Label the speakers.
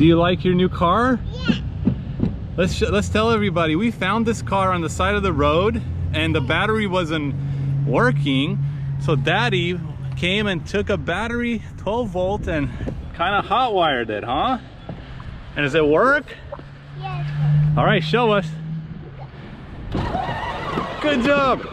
Speaker 1: Do you like your new car?
Speaker 2: Yeah.
Speaker 1: Let's tell everybody, we found this car on the side of the road and the battery wasn't working. So Daddy came and took a battery, 12 volt, and kind of hot wired it, huh? And does it work?
Speaker 2: Yes.
Speaker 1: All right, show us. Good job.